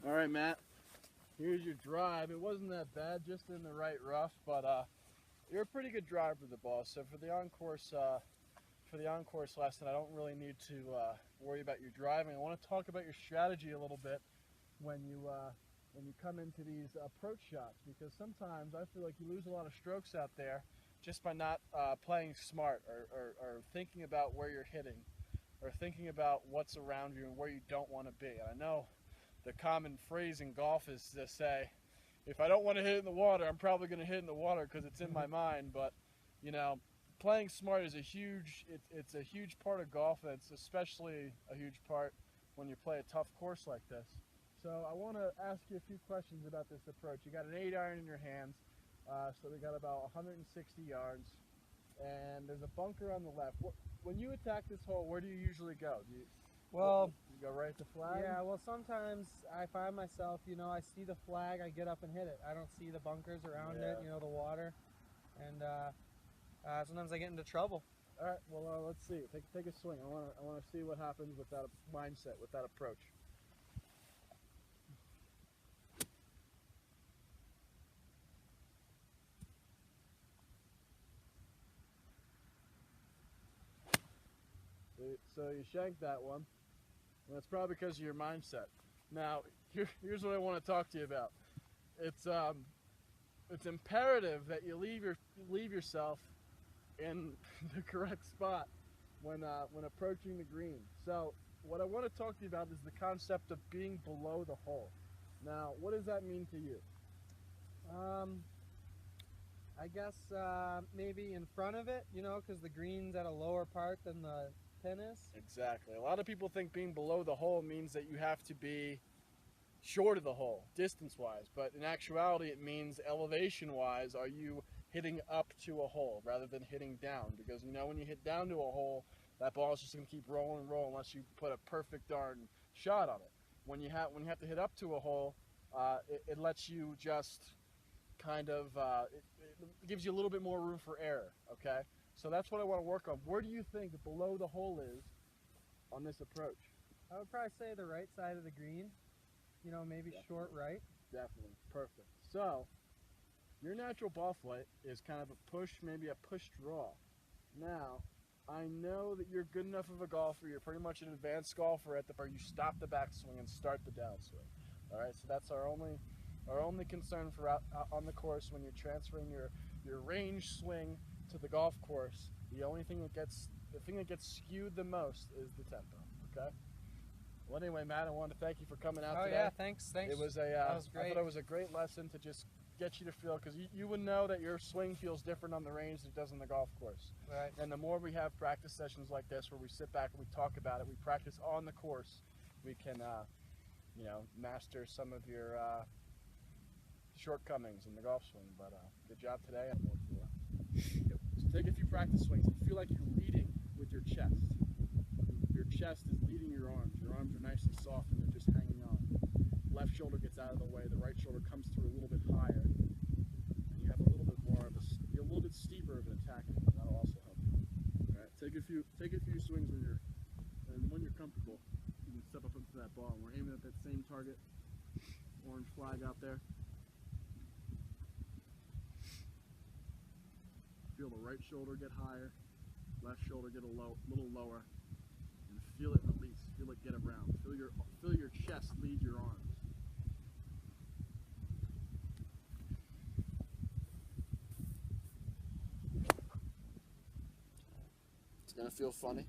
All right, Matt, here's your drive. It wasn't that bad, just in the right rough, but you're a pretty good driver of the ball. So for the on-course lesson, I don't really need to worry about your driving. I want to talk about your strategy a little bit when you come into these approach shots, because sometimes I feel like you lose a lot of strokes out there just by not playing smart or thinking about where you're hitting or thinking about what's around you and where you don't want to be. And I know the common phrase in golf is to say, if I don't want to hit it in the water, I'm probably going to hit it in the water because it's in my mind. But, you know, playing smart is it's a huge part of golf, and it's especially a huge part when you play a tough course like this. So I want to ask you a few questions about this approach. You got an 8-iron in your hands, so we got about 160 yards, and there's a bunker on the left. When you attack this hole, where do you usually go? Well, you go right to flag? yeah, well, sometimes I find myself, I see the flag, I get up and hit it. I don't see the bunkers around it, the water, and sometimes I get into trouble. All right, well, let's see. Take a swing. I want to see what happens with that mindset, with that approach. So you shanked that one, and that's probably because of your mindset. Now, here's what I want to talk to you about. It's imperative that you leave yourself in the correct spot when approaching the green. So what I want to talk to you about is the concept of being below the hole. Now, what does that mean to you? I guess maybe in front of it, because the green's at a lower part than the pin is. Exactly. A lot of people think being below the hole means that you have to be short of the hole, distance-wise, but in actuality it means elevation-wise, are you hitting up to a hole rather than hitting down? Because when you hit down to a hole, that ball is just going to keep rolling and rolling unless you put a perfect darn shot on it. When you have to hit up to a hole, it lets you just kind of it gives you a little bit more room for error. Okay, so that's what I want to work on. Where do you think below the hole is on this approach? I would probably say the right side of the green. Maybe Definitely. Short right. Definitely. Perfect. So, your natural ball flight is kind of a push, maybe a push draw. Now, I know that you're good enough of a golfer. You're pretty much an advanced golfer at the part you stop the backswing and start the downswing. All right, so that's our only concern for on the course when you're transferring your range swing to the golf course. The thing that gets skewed the most is the tempo. Okay. Well, anyway, Matt, I wanted to thank you for coming out today. Oh yeah, thanks. It was that was great. I thought it was a great lesson to just get you to feel, because you would know that your swing feels different on the range than it does on the golf course. Right. And the more we have practice sessions like this, where we sit back and we talk about it, we practice on the course, we can, master some of your shortcomings in the golf swing. But good job today. So take a few practice swings and feel like you're leading with your chest. Your chest is leading your arms. Your arms are nice and soft and they're just hanging on. Left shoulder gets out of the way. The right shoulder comes through a little bit higher. And you have a little bit more of you're a little bit steeper of an attack. That'll also help you. All right, take a few swings when you're comfortable. You can step up into that ball. And we're aiming at that same target. Orange flag out there. Feel the right shoulder get higher, left shoulder get a little lower. Feel it release. Feel it get around. Feel your chest lead your arms. It's gonna feel funny.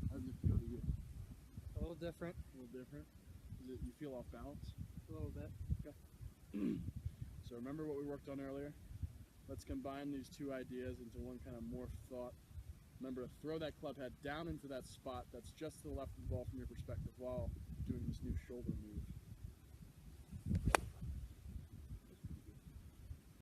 How does it feel to you? A little different. A little different. You feel off balance? A little bit. Okay. So remember what we worked on earlier? Let's combine these two ideas into one kind of morph thought. Remember to throw that club head down into that spot that's just to the left of the ball from your perspective while doing this new shoulder move.